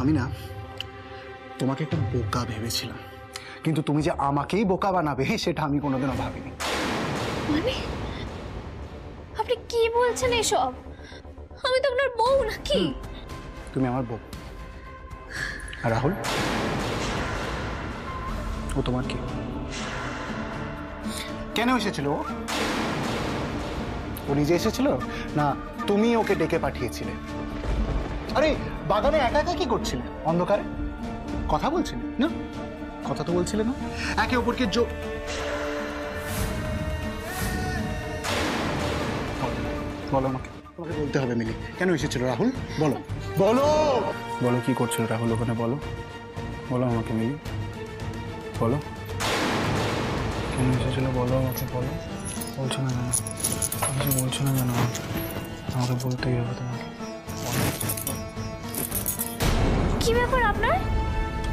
আমি না তোমাকে একটু বোকা ভেবেছিলাম, কিন্তু তুমি যে আমাকেই বোকা বানাবে সেটা আমি কোনোদিনও ভাবিনি। মানে আপনি কি বলছেন এসব? আমি তো আপনার বউ নাকি? তুমি আমার বউ। আর রাহুল, ও তোমার কি? কেন এসেছিল ও? ও নিজে এসেছিল না তুমি ওকে ডেকে পাঠিয়েছিলে? আরে বাগানে একা একা কি করছিলে অন্ধকারে? কথা বলছিলে না? কথা তো বলছিলে না একে অপরকে? বলো আমাকে, তোমাকে বলতে হবে মিলি, কেন এসেছিল রাহুল? বলো বলো বলো, কি করছিল রাহুল ওখানে? বলো বলো আমাকে মিলি, বলো কেন এসেছিল? বলো আমাকে, বলো। বলছো না কেন? কিছু বলছো না কেন? আমাকে বলতেই হবে তোমাকে। কি ব্যাপার আপনার?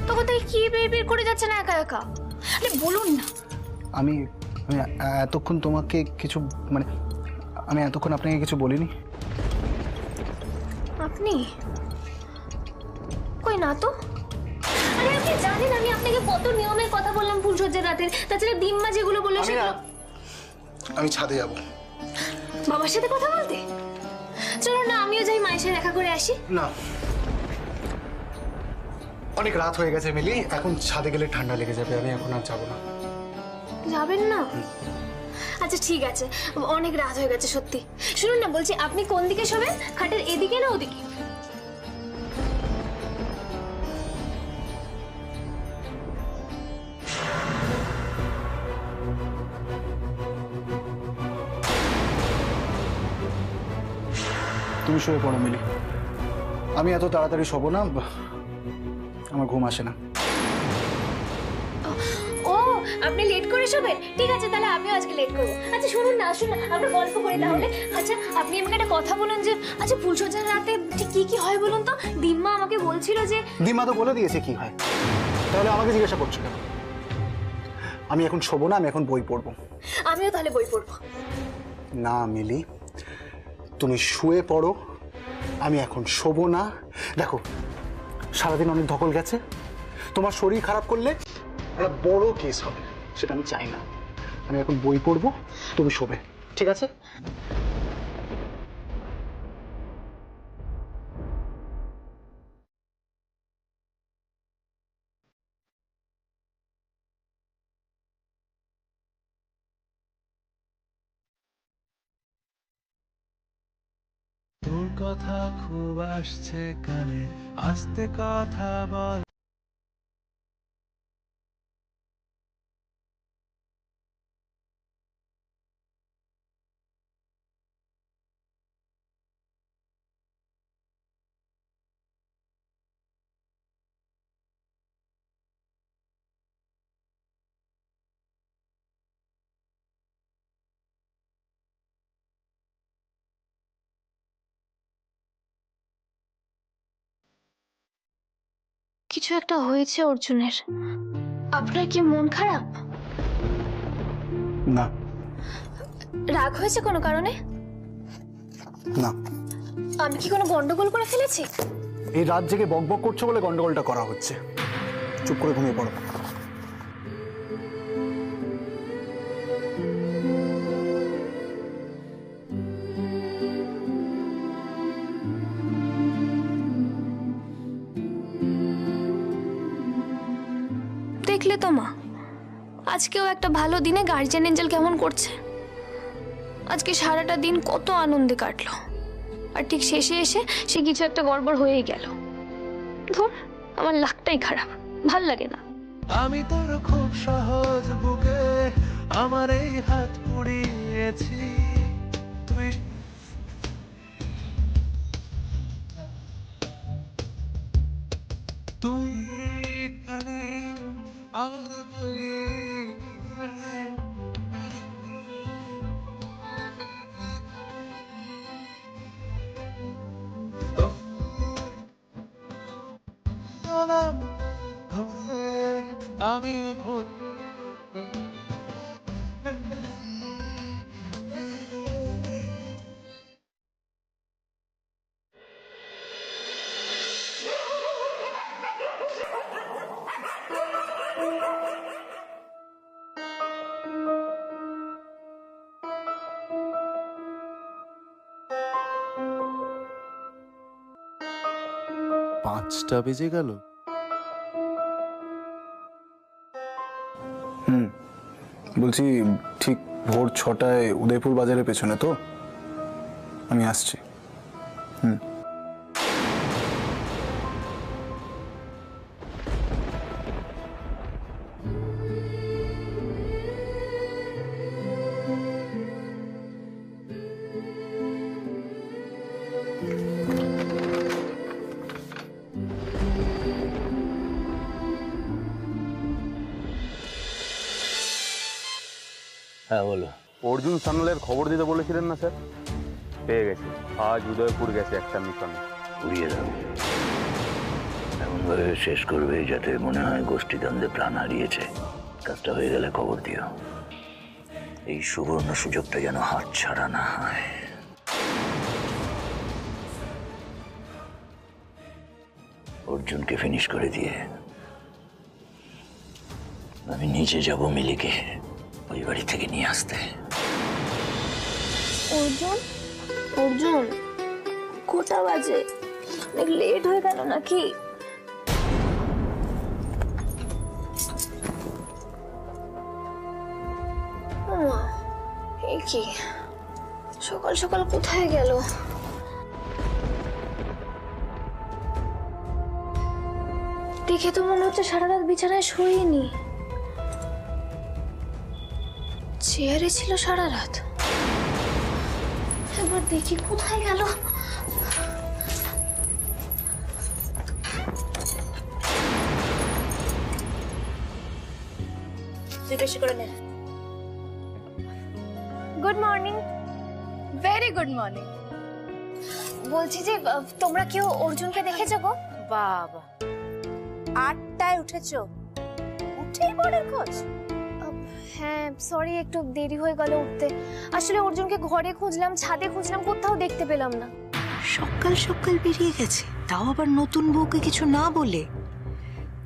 তখন থেকে কি বের করে যাচ্ছে না একা একা? আরে বলুন না। আমি আমি এতক্ষণ তোমাকে কিছু মানে আমি এতক্ষণ আপনাকে কিছু বলিনি। আপনি কই না তো? আরে আপনি জানেন আমি আপনাকে কত নিয়মের কথা বললাম ফুলসজ্জার রাতে, তাছাড়া দিম্মা যেগুলো বললো সেগুলো। আমি ছাদে যাব বাবার সাথে কথা বলতে। চলো না আমিও যাই, মায়ের সাথে দেখা করে আসি। না, অনেক রাত হয়ে গেছে মিলি, এখন ছাদে গেলে ঠান্ডা লেগে যাবে, আমি এখন আর যাবো না। যাবেন না? আচ্ছা ঠিক আছে, অনেক রাত হয়ে গেছে সত্যি। শুনুন না, বলছি আপনি কোন দিকে শোবেন? খাটের এদিকে না ওদিকে? তুমি শুয়ে পড়ো মিলি, আমি এত তাড়াতাড়ি শোবো না, আমার ঘুম আসে না। ও আপনি লেট করে শোবেন? ঠিক আছে তাহলে আমিও আজকে লেট করবো। আচ্ছা শুনুন না, আসুন না আমরা গল্প করি তাহলে। আচ্ছা আপনি আমাকে একটা কথা বলুন যে, আচ্ছা ফুলসজ্জার রাতে ঠিক কি কি হয় বলুন তো? দিম্মা আমাকে বলছিল যে। দিম্মা তো বলে দিয়েছে কি হয়, তাহলে আমাকে জিজ্ঞাসা করছো কেন? আমি এখন শোবো না, আমি এখন বই পড়বো। আমিও তাহলে বই পড়বো। না মিলি, তুমি শুয়ে পড়ো, আমি এখন শোবো না। দেখো সারাদিন অনেক ধকল গেছে, তোমার শরীর খারাপ করলে একটা বড় কেস হবে, সেটা আমি চাই না। আমি এখন বই পড়বো, তুমি শোবে, ঠিক আছে? তোর কথা খুব আসছে কানে, আস্তে কথা বল। কিছু একটা হয়েছে অর্জুনের। আপনার কি মন খারাপ? না রাগ হয়েছে কোনো কারণে? না, আমি কি কোনো গন্ডগোল করে ফেলেছি? এই রাত জেগে বকবক করছো বলে গন্ডগোলটা করা হচ্ছে। চুপ করে ঘুমিয়ে পড়ো। দেখলে তো মা, আজকেও একটা ভালো দিনে গার্জিয়ান এঞ্জেল কেমন করছে। আজকে সারাটা দিন কত আনন্দে কাটলো, আর ঠিক শেষে এসে সে কিছু একটা গড়বড় হয়েই গেল। ধর, আমার লাকটাই খারাপ, ভাল লাগে না। আমি তোর খুব সহজ বুকে আমার এই হাত পুড়িয়েছি, তুই তুই কানে আমি ভুল 5টা বেজে গেল। বলছি ঠিক ভোর 6টায় উদয়পুর বাজারের পেছনে তো, আমি আসছি। হ্যাঁ বলো। অর্জুন সান্যালের খবর দিতে বলেছিলেন না স্যার? পেয়ে গেছে, আজ উদয়পুর গেছে একটা মিশনে। উড়িয়ে দাও, এমনভাবে শেষ করবে যাতে মনে হয় গোষ্ঠীদ্বন্দ্বে প্রাণ হারিয়েছে। কাজটা হয়ে গেলে খবর দিও। এই সুবর্ণ সুযোগটা যেন হাত ছাড়া না হয়। অর্জুনকে ফিনিশ করে দিয়ে আমি নিজে যাব মিলিকে ওই বাড়ি থেকে নিয়ে আসতে। অর্জুন, অর্জুন, কটা বাজে? অনেক লেট হয়ে গেল নাকি? এ কি সকাল সকাল কোথায় গেল? দেখে তো মনে হচ্ছে সারা রাত বিছানায় শুইনি, চেয়ারে ছিল সারা রাত। একবার দেখি কোথায় গেল। জিজ্ঞেস করে নে। Good morning. Very good morning. বলছি যে তোমরা কেউ অর্জুনকে দেখেছো গো? বাবা, 8টায় উঠেছো? উঠেই পড়ের খোঁজ? হ্যাঁ, সরি একটু দেরি হয়ে গেল উঠতে। আসলে অর্জুনকে ঘরে খুঁজলাম, ছাদে খুঁজলাম, কোথাও দেখতে পেলাম না। সকাল সকাল বেরিয়ে গেছে, তাও আবার নতুন বউকে কিছু না বলে।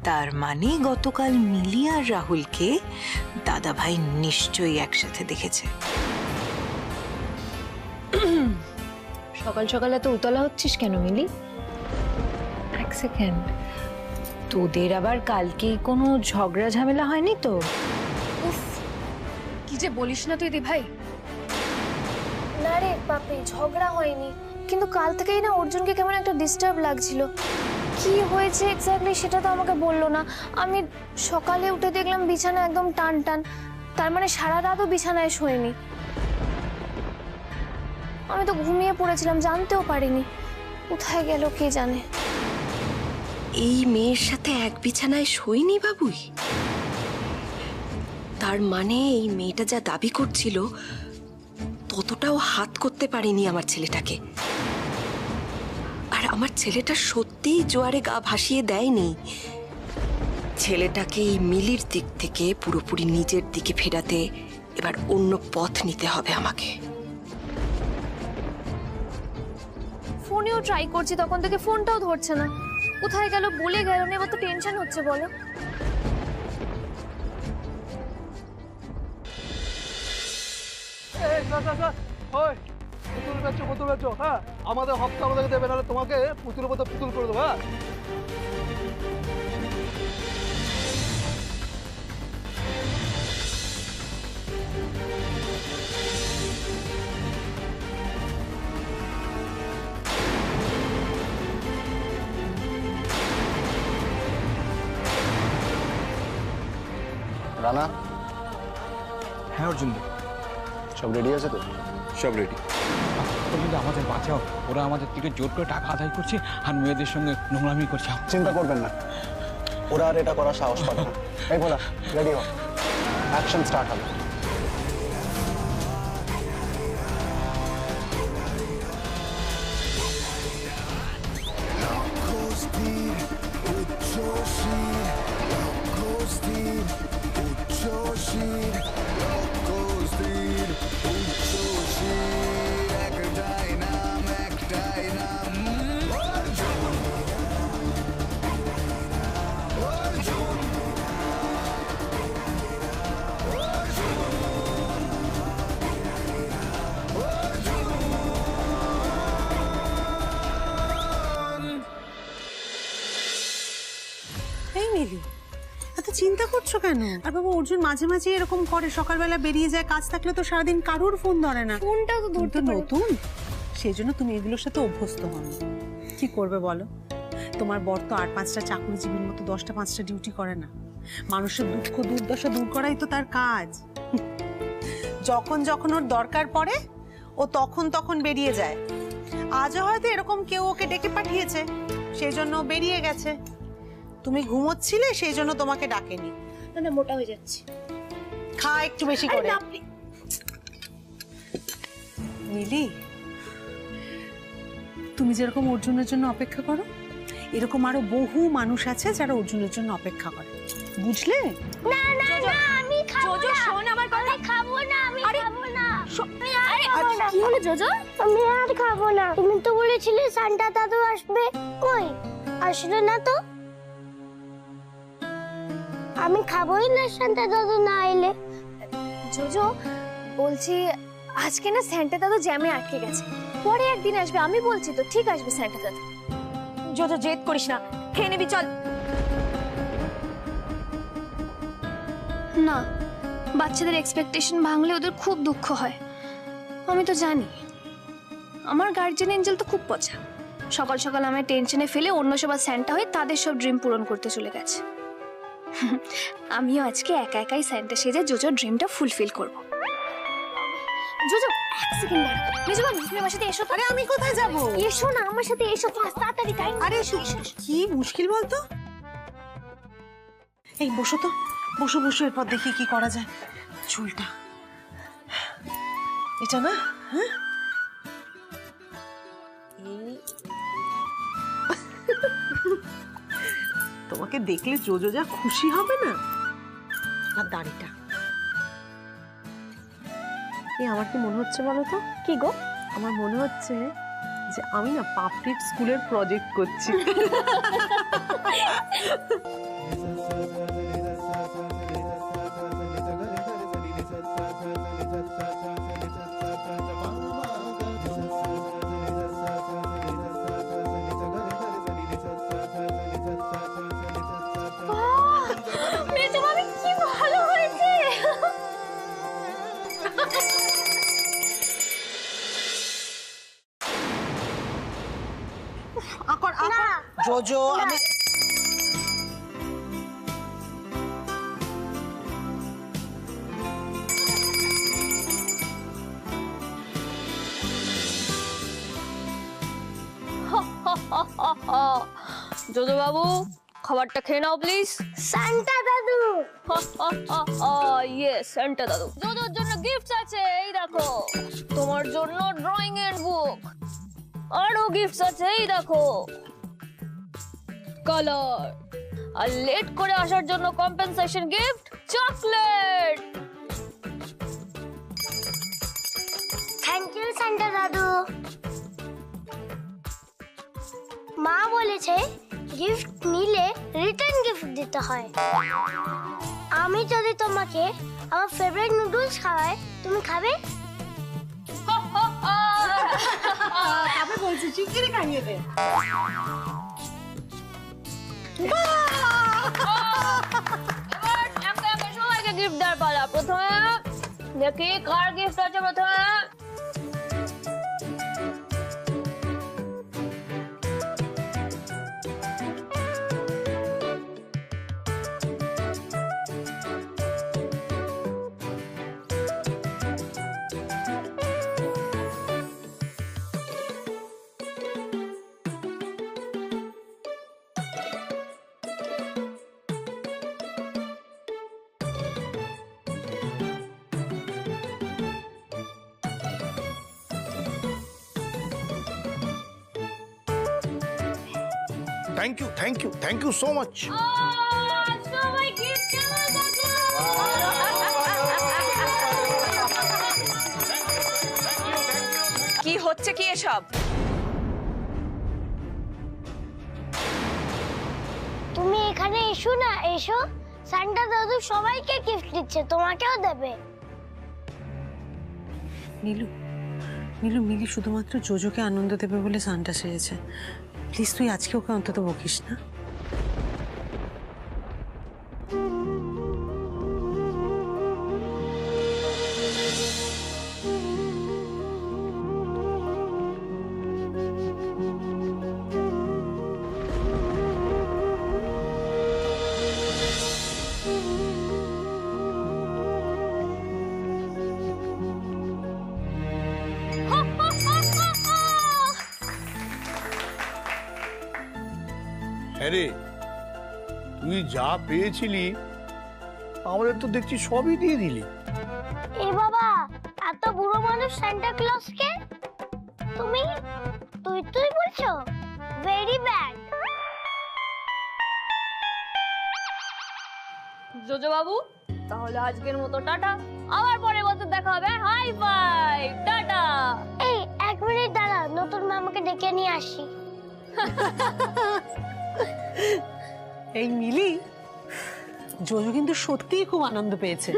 তার মানে গতকাল মিলি আর রাহুলকে দাদা ভাই নিশ্চয়ই একসাথে দেখেছে। সকাল সকাল এত উতলা হচ্ছিস কেন মিলি? এক সেকেন্ড, তোদের আবার কালকে কোনো ঝগড়া ঝামেলা হয়নি তো? উফ, কি যে বলিস না তুই দি ভাই। না রে বাপে, ঝগড়া হয়নি, কিন্তু কাল থেকেই না অর্জুনকে কেমন একটা ডিস্টার্ব লাগছিল। কি হয়েছে এক্স্যাক্টলি সেটা তো আমাকে বললো না। আমি সকালে উঠে দেখলাম বিছানা একদম টান টান, তার মানে সারা রাতও বিছানায় শোয়নি। আমি তো ঘুমিয়ে পড়েছিলাম, জানতেও পারিনি। কোথায় গেল কে জানে। এই মেয়ের সাথে এক বিছানায় শোয়নি বাবুই? তার মানে এই মেয়েটা যা দাবি করছিল ততটাও হাত করতে পারেনি আমার ছেলেটাকে। আর আমার ছেলেটা সত্যিই জোয়ারে গা ভাসিয়ে দেয়নি। ছেলেটাকে এই মিলির দিক থেকে পুরোপুরি নিজের দিকে ফেরাতে এবার অন্য পথ নিতে হবে আমাকে। ফোনেও ট্রাই করছি, তখন থেকে ফোনটাও ধরছে না। কোথায় গেল, বলে গেল না, এবার তো টেনশন হচ্ছে বলো। পুতুল বেচো, হ্যাঁ আমাদের হপ্তা আমাদেরকে দেবে, নাহলে তোমাকে পুতুলের মতো পুতুল করে দেবো। হ্যাঁ রানা, হ্যাঁ অর্জুন, সব রেডি আছে তো? সব রেডি। কিন্তু আমাদের বাঁচাও, ওরা আমাদের থেকে জোর করে টাকা আদায় করছে আর মেয়েদের সঙ্গে নোংরামি করছে। চিন্তা করবেন না, ওরা আর এটা করার সাহস পাবে না। এই বলা, রেডি হও, অ্যাকশন স্টার্ট হবে। এই মিলি, এত চিন্তা করছো কেন? আর বাবা অর্জুন মাঝে মাঝে এরকম করে, সকালবেলা বেরিয়ে যায়, কাজ থাকলে তো সারাদিন কারোর ফোন ধরে না। ফোনটা তো ধরতে পারে। নতুন, সেই জন্য তুমি এগুলোর সাথে অভ্যস্ত হও। কি করবে বলো? তোমার বর তো 8-5টা চাকরিজীবীর মতো 10টা-5টা ডিউটি করে না। মানুষের দুঃখ দুর্দশা দূর করাই তো তার কাজ। যখন যখন ওর দরকার পড়ে ও তখন তখন বেরিয়ে যায়। আজও হয়তো এরকম কেউ ওকে ডেকে পাঠিয়েছে, সেই জন্য ও বেরিয়ে গেছে। তুমি ঘুমোচ্ছিলে, সেই জন্য তোমাকে ডাকেনি। না মোটা হয়ে যাচ্ছে। খা একটু বেশি করে। মিলি, তুমি যেরকম অর্জুনের জন্য অপেক্ষা করো, এরকম আরো বহু মানুষ আছে যারা অর্জুনের জন্য অপেক্ষা করে, বুঝলে? না না না, আমি খাবো না। শোন আমার কথা। আমি খাবো না, আমি খাবো না। আরে কি হলো জোজো? আমি আর খাবো না। তুমি তো বলেছিলে সান্টা দাদু আসবে, কই আসলো না তো? আমি খাবোই না সান্টা দাদু না এলে। জোজো বলছি, আজকে না সান্টা দাদু জ্যামে আটকে গেছে, পরে একদিন আসবে। আমি বলছি তো ঠিক আসবে সান্টা দাদু। জোজো জেদ করিস না, খেয়ে নিবি, চল। না, বাচ্চাদের এক্সপেকটেশন ভাঙলে ওদের খুব দুঃখ হয়। আমি তো জানি, আমার গার্জিয়ান এঞ্জেল তো খুব পচা। সকাল সকাল আমায় টেনশনে ফেলে অন্য সবার স্যান্টা হয়ে তাদের সব ড্রিম পূরণ করতে চলে গেছে। আমিও আজকে একা একাই স্যান্টা সেজে জোজোর ড্রিমটা ফুলফিল করব। জোজো এক সেকেন্ড দাঁড়া। মেজবান, তুমি আমার সাথে এসো। আরে আমি কোথায় যাব? এসো না আমার সাথে, এসো ফাস্ট, তাড়াতাড়ি টাইম। আরে কি মুশকিল বলতো? এই বসো তো, বসো বসো, এরপর দেখি কি করা যায়। চুলটা এটা না, হ্যাঁ তোমাকে দেখলে জোজো যা খুশি হবে না। আর দাড়িটা, এই আমার কি মনে হচ্ছে বলো তো? কি গো? আমার মনে হচ্ছে যে আমি না পাপড়ির স্কুলের প্রজেক্ট করছি। মেজবান কি ভালো হয়েছে। জোজো আমি জোজো বাবু, খাবারটা খেয়ে নাও প্লিজ। সান্টা দাদু, ইয়েস সান্টা দাদু। জোজোর জন্য গিফটস আছে, এই দেখো। তোমার জন্য ড্রয়িং এর বুক, আরো গিফটস আছে, এই দেখো। কালার, আর লেট করে আসার জন্য compensation gift chocolate. Thank you Santa দাদু। মা বলেছে গিফট নিলে রিটার্ন গিফট দিতে হয়। আমি যদি তোমাকে আমার ফেভারিট নুডলস খাওয়াই, তুমি খাবে? খাবে বলছি, চিকেন খাইয়ে দে। এবার সবাইকে গিফট দেওয়ার পালা। প্রথমে দেখি কার গিফট আছে। প্রথমে Thank you so much. সবাই গিফট কি হচ্ছে কি এসব? তুমি এখানে এসো না, এসো। সান্টা দাদু সবাইকে গিফট দিচ্ছে, তোমাকেও দেবে। নীলু, নীলু, মিলি শুধুমাত্র জোজোকে আনন্দ দেবে বলে সান্টা সেজেছে। প্লিজ তুই আজকে ওকে অন্তত বকিস না। তুই যা পেয়েছিলি আমাদের তো দেখছি সবই দিয়ে দিলি। এ বাবা, এত বুড়ো মানুষ সান্টা ক্লজকে তুমি তুই বলছো? Very bad. জোজো বাবু, তাহলে আজকের মতো টাটা, আবার পরের বছর দেখা হবে। High five, tata. এই 1 মিনিট দাঁড়া, নতুন মামাকে ডেকে নিয়ে আসি। এই মিলি, জোজো কিন্তু সত্যিই খুব আনন্দ পেয়েছে।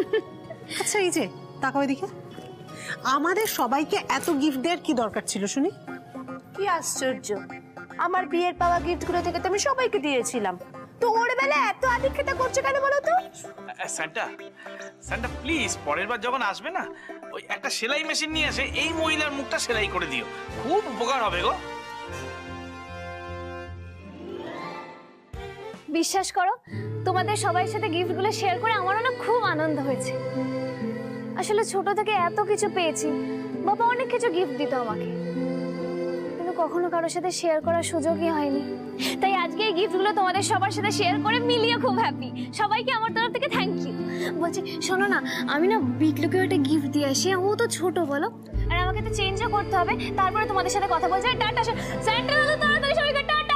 আচ্ছা এই যে তাকাও এদিকে, আমাদের সবাইকে এত গিফট দেওয়ার কি দরকার ছিল শুনি? কি আশ্চর্য, আমার বিয়ের পাওয়া গিফটগুলো থেকে তো আমি সবাইকে দিয়েছিলাম, তো ওর বেলা এত আদিক্ষেতা করছে কেন বলো তো? স্যান্টা স্যান্টা প্লিজ পরের বার যখন আসবে না, ওই একটা সেলাই মেশিন নিয়ে এসে এই মহিলার মুখটা সেলাই করে দিও, খুব উপকার হবে গো। বিশ্বাস করো, তোমাদের সবার সাথে গিফটগুলো শেয়ার করে আমারও না খুব আনন্দ হয়েছে। আসলে ছোট থেকে এত কিছু পেয়েছি, বাবা অনেক কিছু গিফট দিত আমাকে, কিন্তু কখনো কারোর সাথে শেয়ার করার সুযোগই হয়নি। তাই আজকে এই গিফটগুলো তোমাদের সবার সাথে শেয়ার করে মিলিয়ে খুব হ্যাপি। সবাইকে আমার তরফ থেকে থ্যাংক ইউ। বলছি শোনো না, আমি না বিটলুকেও একটা গিফট দিয়ে আসি, ও তো ছোট বলো, আর আমাকে তো চেঞ্জও করতে হবে, তারপরে তোমাদের সাথে কথা বলছি। টাটা স্যান্টা দাদু, তাড়াতাড়ি সবাইকে টাটা।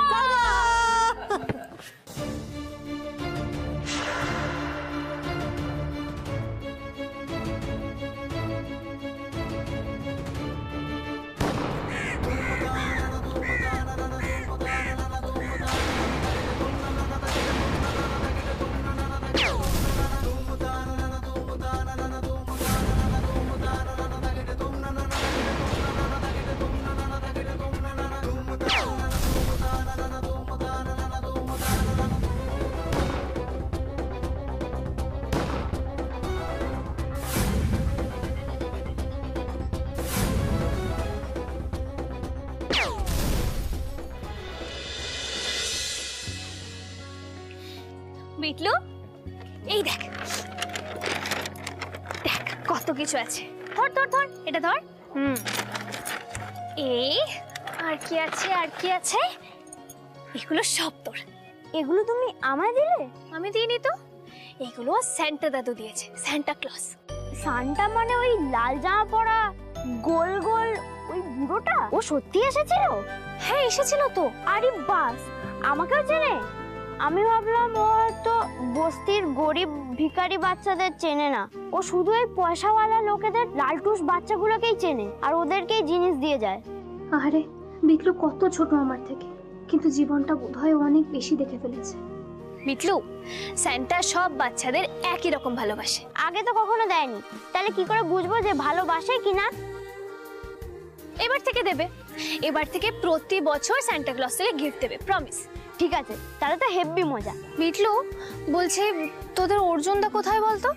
বিটলু, এই দেখ দেখ কত কিছু আছে। ধর ধর ধর, এটা ধর। এই আর কি আছে, আর কি আছে, এগুলো সব তোর। এগুলো তুমি আমায় দিলে? আমি দিইনি তো, এগুলো সান্টা দাদু দিয়েছে, সান্টা ক্লজ। সান্টা মানে ওই লাল জামা পরা গোল গোল ওই বুড়োটা? ও সত্যি এসেছিল? হ্যাঁ এসেছিল তো। আরে বাস, আমাকেও চেনে? আমি ভাবলাম ও হয়তো বস্তির গরিব ভিখারি বাচ্চাদের চেনে না, ও শুধু এই পয়সাওয়ালা লোকেদের লালটুস বাচ্চাগুলোকেই চেনে আর ওদেরকেই জিনিস দিয়ে যায়। আরে বিটলু কত ছোট আমার থেকে, কিন্তু জীবনটা বোধহয় অনেক বেশি দেখে ফেলেছে। বিটলু, সান্টা সব বাচ্চাদের একই রকম ভালোবাসে। আগে তো কখনো দেয়নি, তাহলে কি করে বুঝবো যে ভালোবাসে কিনা? এবার থেকে দেবে, এবার থেকে প্রতি বছর সান্টা ক্লজ থেকে গিফট দেবে, প্রমিস। ঠিক আছে, তাহলে তো হেব্বি মজা। বিটলু বলছে তোদের অর্জুনদা কোথায় বলতো?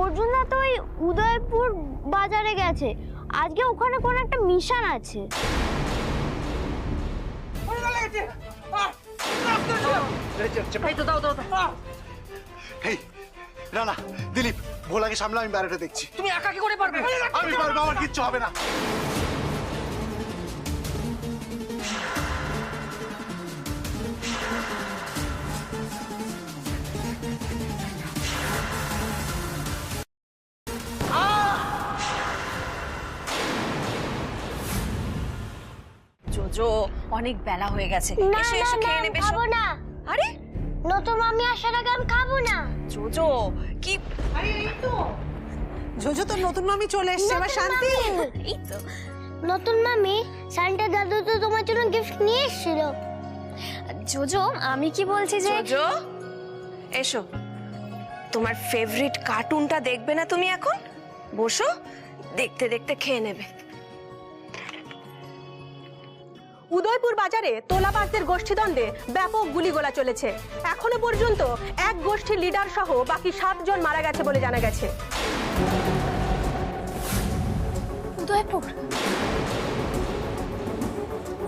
অর্জুনদা তো ওই উদয়পুর বাজারে গেছে, আজকে ওখানে কোন একটা মিশন আছে। এই রানা, দিলীপ, ভোলাকে সামলা, আমি বাইরেটা দেখছি। তুমি একা কি করে পারবে? আমি পারবো, আমার কিচ্ছু হবে না। জোজো, অনেক বেলা হয়ে গেছে, না এসে না এসে না, খেয়ে নেবে। খাবো না। আরে নতুন মামি আসার আগে আমি খাবো না। জোজো কি? আরে এই তো জোজো, তোর নতুন মামি চলে এসেছে, এবার শান্তি। এই তো নতুন মামি, সান্টা দাদু তো তোমার জন্য গিফট নিয়ে এসেছিল। জোজো, আমি কি বলছি যে জোজো এসো, তোমার ফেভারিট কার্টুনটা দেখবে না তুমি? এখন বসো, দেখতে দেখতে খেয়ে নেবে। উদয়পুর বাজারে তোলাবাজদের গোষ্ঠীদ্বন্দ্বে ব্যাপক গুলিগোলা চলেছে। এখনো পর্যন্ত এক গোষ্ঠীর লিডার সহ বাকি 7 জন মারা গেছে বলে জানা গেছে। উদয়পুর,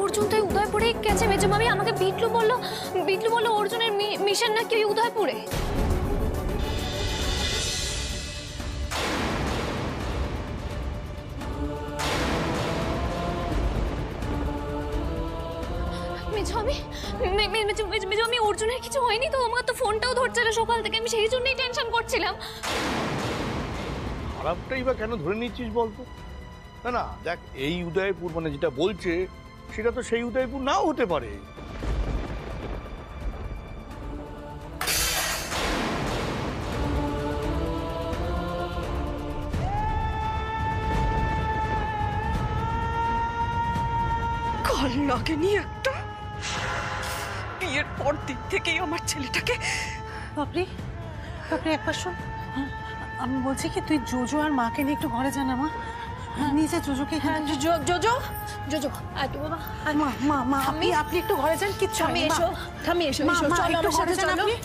অর্জুন তো উদয়পুরে গেছে। মেজো মামি আমাকে বিটলু বললো অর্জুনের মিশন নাকি ওই উদয়পুরে। মেজো আমি অর্জুনের কিছু হয়নি তো? আমার তো ফোনটাও ধরছে না সকাল থেকে, আমি সেই জন্যই টেনশন করছিলাম। খারাপটাই বা কেন ধরে নিচ্ছিস বলতো? না না দেখ, এই উদয়পুর মানে যেটা বলছে সেটা তো সেই উদয়পুর নাও হতে পারে। কল লাগেনি একটা। বিয়ের পর দিন থেকেই আমার ছেলেটাকে। বাপরে বাপরে, একবার শোন, আমি বলছি কি তুই জোজো আর মাকে নিয়ে একটু ঘরে জানা মা। নিয়ে যা জোজোকে। হ্যাঁ জোজো জোজো আয় তো বাবা। আর মা মা মা আপনি একটু ঘরে যান, কিচ্ছু থামি এসো, থামি এসো, মা, এসো মা, চলো একটু আমার সাথে ঘরে যান চলো। আপনি।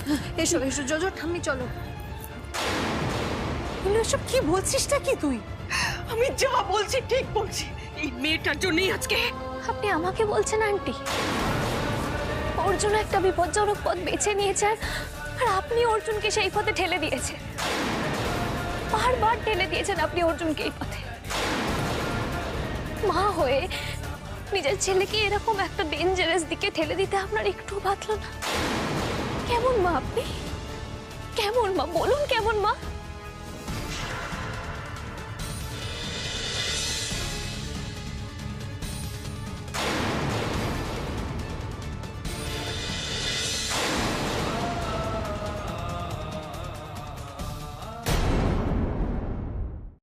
এসো এসো জোজো, থামি চলো। এগুলো এসব কি বলছিসটা কি তুই? আমি যা বলছি ঠিক বলছি। এই মেয়েটার জন্যই আজকে। আপনি আমাকে বলছেন আন্টি? অর্জুন একটা বিপজ্জনক পথ বেছে নিয়েছে, আর আপনি অর্জুনকে সেই পথে ঠেলে দিয়েছেন। বারবার ঠেলে দিয়েছেন আপনি অর্জুনকে এই পথে। মা হয়ে নিজের ছেলেকে এরকম একটা ডেঞ্জারাস দিকে ঠেলে দিতে আপনার একটু বাঁধলো না? কেমন মা আপনি? কেমন মা বলুন, কেমন মা?